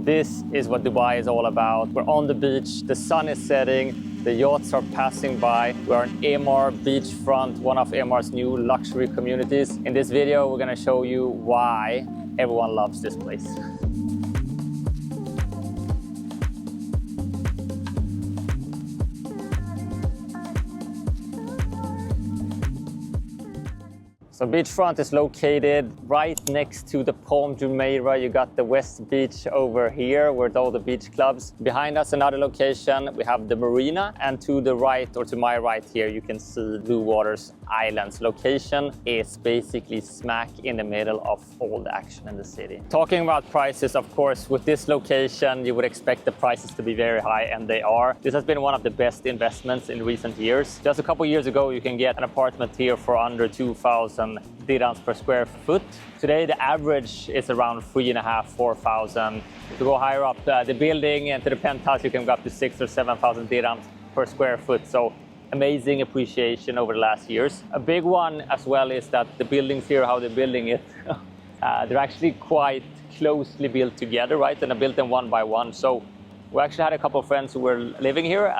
This is what Dubai is all about. We're on the beach, the sun is setting, the yachts are passing by. We're in Emaar Beachfront, one of Emaar's new luxury communities. In this video, we're gonna show you why everyone loves this place. So Beachfront is located right next to the Palm Jumeirah. You got the West Beach over here with all the beach clubs. Behind us, another location, we have the Marina. And to the right, or to my right here, you can see Blue Waters Islands. Location is basically smack in the middle of all the action in the city. Talking about prices, of course, with this location, you would expect the prices to be very high, and they are. This has been one of the best investments in recent years. Just a couple years ago, you can get an apartment here for under 2,000 dirhams per square foot. Today, the average is around 3,500, 4,000. To go higher up the building and to the penthouse, you can go up to 6,000 or 7,000 dirhams per square foot. So amazing appreciation over the last years. A big one as well is that the buildings here, how they're building it, they're actually quite closely built together, right? And they're built them one by one. So we actually had a couple of friends who were living here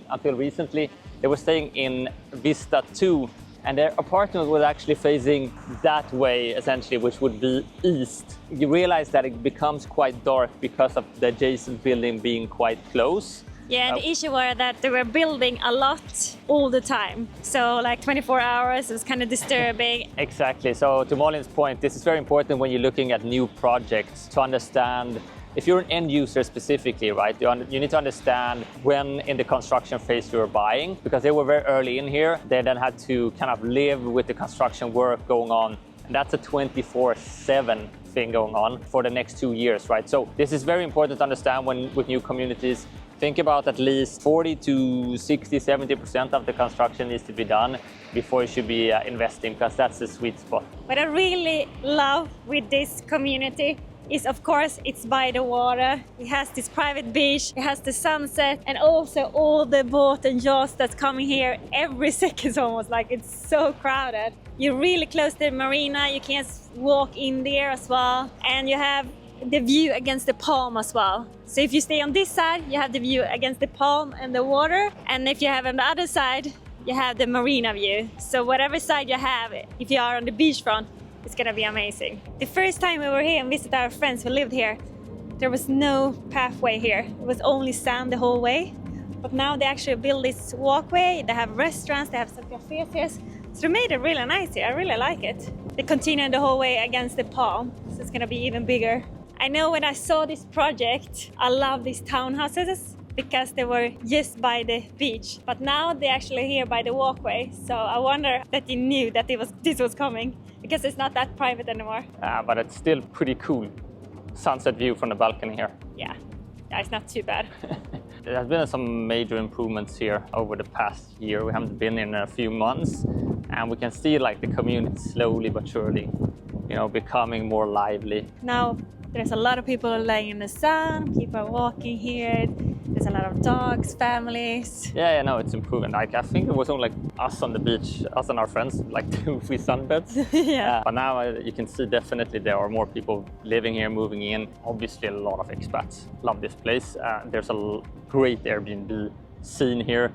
until recently. They were staying in Vista 2. And their apartment was actually facing that way, essentially, which would be east. You realize that it becomes quite dark because of the adjacent building being quite close. Yeah, and the issue was that they were building a lot all the time. So like 24 hours, it was kind of disturbing. Exactly. So to Molin's point, this is very important when you're looking at new projects to understand. If you're an end user specifically, right, you need to understand when in the construction phase you're buying, because they were very early in here. They then had to kind of live with the construction work going on. And that's a 24/7 thing going on for the next 2 years, right? So this is very important to understand when with new communities. Think about at least 40 to 60, 70% of the construction needs to be done before you should be investing, because that's the sweet spot. What I really love with this community is, of course, it's by the water. It has this private beach, it has the sunset, and also all the boat and yachts that's coming here every second almost. Like, it's so crowded. You're really close to the marina, you can walk in there as well, and you have the view against the palm as well. So if you stay on this side, you have the view against the palm and the water, and if you have on the other side, you have the marina view. So whatever side you have, if you are on the beachfront, it's gonna be amazing. The first time we were here and visited our friends who lived here, there was no pathway here. It was only sand the whole way. But now they actually built this walkway, they have restaurants, they have some cafes here. So they made it really nice here, I really like it. They continue the whole way against the palm, so it's gonna be even bigger. I know when I saw this project, I love these townhouses because they were just by the beach. But now they're actually here by the walkway. So I wonder that you knew that this was coming, because it's not that private anymore. But it's still pretty cool. Sunset view from the balcony here. Yeah, it's not too bad. There has been some major improvements here over the past year. We haven't been in a few months, and we can see like the community slowly but surely, becoming more lively. Now there's a lot of people laying in the sun, people are walking here. There's a lot of dogs, families. Yeah, no, it's improving. I think it was only like us on the beach, us and our friends, like 2-3 sunbeds. Yeah. But now you can see definitely there are more people living here, moving in. Obviously, a lot of expats love this place. There's a great Airbnb scene here.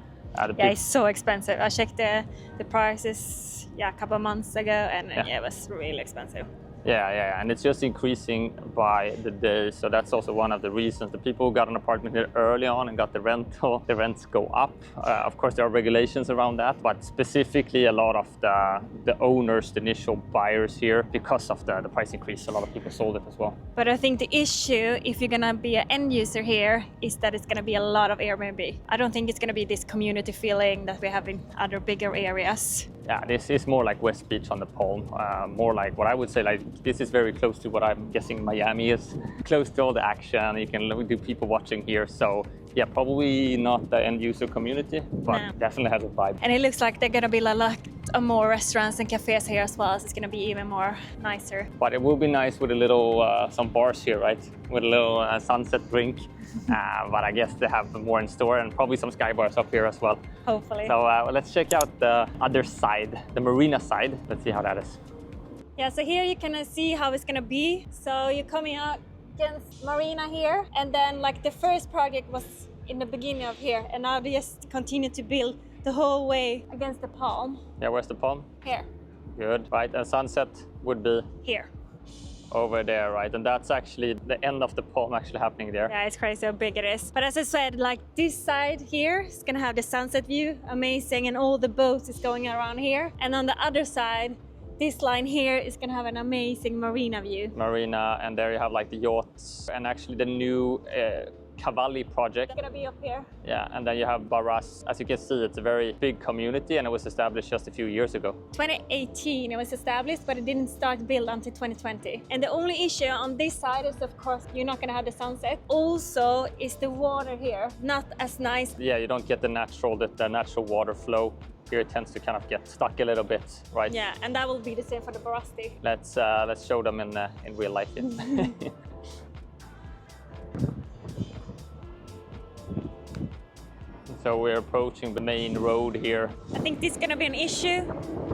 It's so expensive. I checked the prices a couple of months ago, and it was really expensive. Yeah, and it's just increasing by the day. So that's also one of the reasons. The people who got an apartment here early on and got the rental, the rents go up. Of course, there are regulations around that, but specifically a lot of the owners, the initial buyers here, because of the price increase, a lot of people sold it as well. But I think the issue, if you're gonna be an end user here, is that it's gonna be a lot of Airbnb. I don't think it's gonna be this community feeling that we have in other bigger areas. Yeah, this is more like West Beach on the Palm, more like what I would say, like this is very close to what I'm guessing Miami is, close to all the action. You can do people watching here. So yeah, probably not the end user community, but definitely has a vibe. And it looks like they're gonna be a lot more restaurants and cafes here as well, so it's gonna be even more nicer. But it will be nice with a little, some bars here, right? With a little sunset drink. But I guess they have more in store, and probably some sky bars up here as well. Hopefully. So let's check out the other side, the marina side. Let's see how that is. Yeah, so here you can see how it's gonna be. So you're coming out, against Marina here, and then like the first project was in the beginning of here, and now they just continue to build the whole way against the palm. Yeah, where's the palm? Here. Good. Right, and sunset would be Here. over there, right? And that's actually the end of the palm actually happening there. Yeah, it's crazy how big it is. But as I said, like this side here is gonna have the sunset view, amazing, and all the boats is going around here. And on the other side, this line here is gonna have an amazing marina view. Marina, and there you have like the yachts, and actually the new Cavalli project. It's gonna be up here. Yeah, and then you have Barras. As you can see, it's a very big community, and it was established just a few years ago. 2018 it was established, but it didn't start build until 2020. And the only issue on this side is, of course, you're not gonna have the sunset. Also, is the water here not as nice? Yeah, you don't get the natural water flow. Here it tends to kind of get stuck a little bit, right? Yeah, and that will be the same for the Barasti. Let's show them in real life. So we're approaching the main road here. I think this is gonna be an issue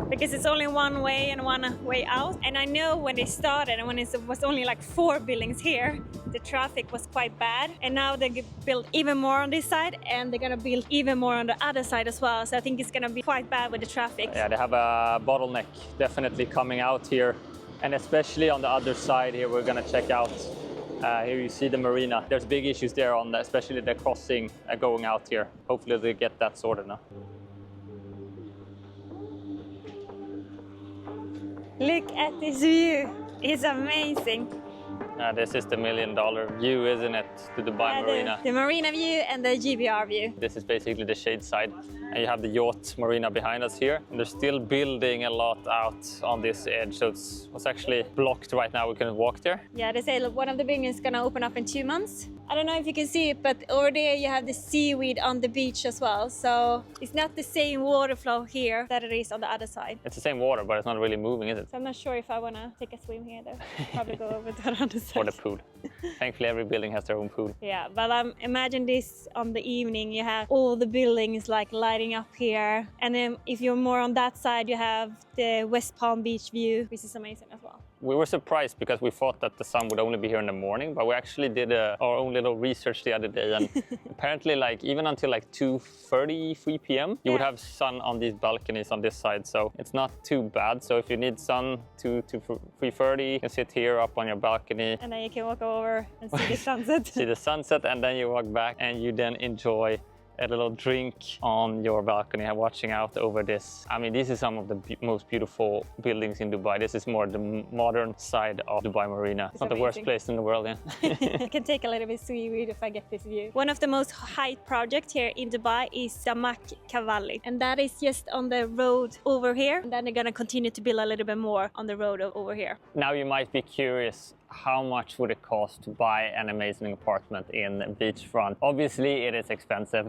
because it's only one way and one way out. And I know when they started and when it was only like 4 buildings here, the traffic was quite bad. And now they build even more on this side, and they're gonna build even more on the other side as well. So I think it's gonna be quite bad with the traffic. Yeah, they have a bottleneck definitely coming out here. And especially on the other side here, we're gonna check out. Here you see the marina. There's big issues there on especially the crossing going out here. Hopefully they get that sorted now. Look at this view. It's amazing. This is the $1 million view, isn't it? To Dubai Marina. The marina view and the GBR view. This is basically the shade side. And you have the yacht marina behind us here. And they're still building a lot out on this edge. So it's actually blocked right now. We can walk there. Yeah, they say one of the buildings is gonna open up in 2 months. I don't know if you can see it, but over there you have the seaweed on the beach as well. So it's not the same water flow here that it is on the other side. It's the same water, but it's not really moving, is it? So I'm not sure if I wanna take a swim here though. Probably go over to the other side. Or the pool. Thankfully, every building has their own pool. Yeah, but imagine this on the evening. You have all the buildings like lighting up here. And then if you're more on that side, you have the West Palm Beach view, which is amazing as well. We were surprised because we thought that the sun would only be here in the morning, but we actually did our own little research the other day, and apparently like even until like 2:30, 3 p.m. you would have sun on these balconies on this side, so it's not too bad. So if you need sun to 3:30, you can sit here up on your balcony. And then you can walk over and see the sunset. See the sunset, and then you walk back and you then enjoy a little drink on your balcony and watching out over this. I mean, this is some of the most beautiful buildings in Dubai. This is more the modern side of Dubai Marina. It's not the worst place in the world, yeah. I can take a little bit seaweed if I get this view. One of the most high projects here in Dubai is Samak Cavalli, and that is just on the road over here. And then they're gonna continue to build a little bit more on the road over here. Now you might be curious, how much would it cost to buy an amazing apartment in Beachfront? Obviously, it is expensive,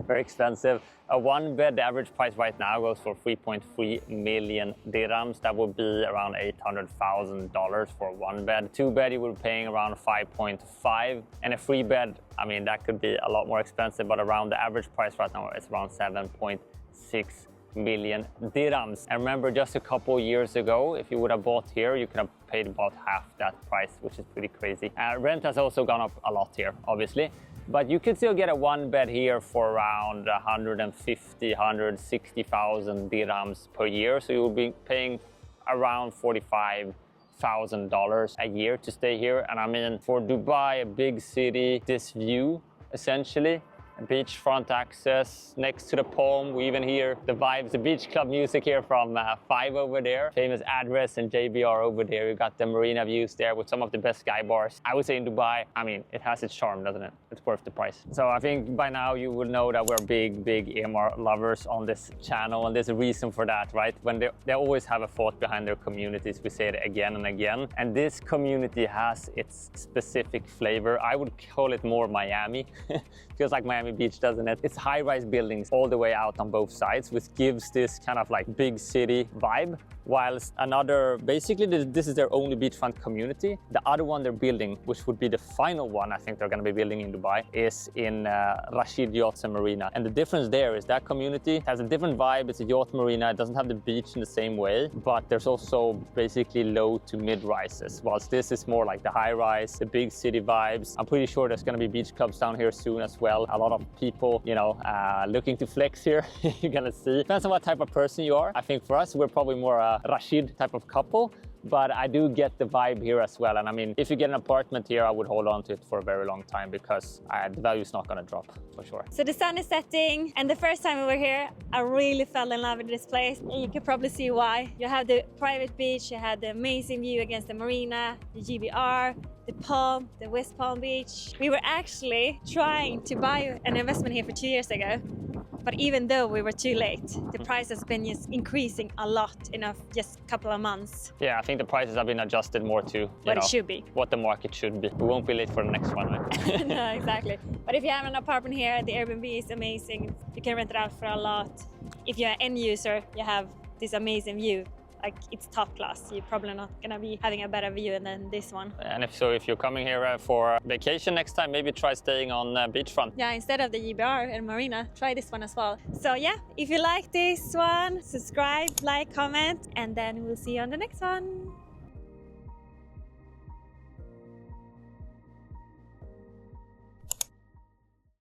very expensive. A one-bed average price right now goes for 3.3 million dirhams. That would be around $800,000 for one bed. Two bed, you would be paying around 5.5, and a three bed, I mean, that could be a lot more expensive, but around the average price right now is around 7.6 million dirhams. And remember, just a couple years ago, if you would have bought here, you could have paid about half that price, which is pretty crazy. Rent has also gone up a lot here, obviously, but you can still get a one bed here for around 150, 160,000 dirhams per year. So you will be paying around $45,000 a year to stay here. And I mean, for Dubai, a big city, this view, essentially, beachfront access next to the palm. We even hear the vibes, the beach club music here from 5 over there. Famous address and JBR over there. You got the marina views there with some of the best sky bars. I would say in Dubai, I mean, it has its charm, doesn't it? It's worth the price. So I think by now you would know that we're big Emaar lovers on this channel, and there's a reason for that, right? When they always have a thought behind their communities. We say it again and again. And this community has its specific flavor. I would call it more Miami. Feels like Miami Beach, doesn't it? It's high-rise buildings all the way out on both sides, which gives this kind of like big city vibe, whilst another, basically this is their only beachfront community. The other one they're building, which would be the final one I think they're going to be building in Dubai, is in Rashid Yachts and Marina. And the difference there is that community has a different vibe. It's a yacht marina. It doesn't have the beach in the same way, but there's also basically low to mid rises, whilst this is more like the high rise, the big city vibes. I'm pretty sure there's going to be beach clubs down here soon as well. A lot of people, you know, looking to flex here. You're gonna see. Depends on what type of person you are. I think for us, we're probably more a Rashid type of couple, but I do get the vibe here as well. And I mean, if you get an apartment here, I would hold on to it for a very long time because the value is not going to drop for sure. So the sun is setting, and the first time we were here, I really fell in love with this place. And you can probably see why. You have the private beach, you had the amazing view against the marina, the GBR, the Palm, the West Palm Beach. We were actually trying to buy an investment here for 2 years ago. But even though we were too late, the price has been just increasing a lot in just a couple of months. Yeah, I think the prices have been adjusted more to what it should be. What the market should be. We won't be late for the next one, right? No, exactly. But if you have an apartment here, the Airbnb is amazing. You can rent it out for a lot. If you're an end user, you have this amazing view. Like, it's top class. You're probably not gonna be having a better view than this one. And if you're coming here for vacation next time, maybe try staying on Beachfront. Yeah, instead of the GBR and Marina, try this one as well. So yeah, if you like this one, subscribe, like, comment, and then we'll see you on the next one.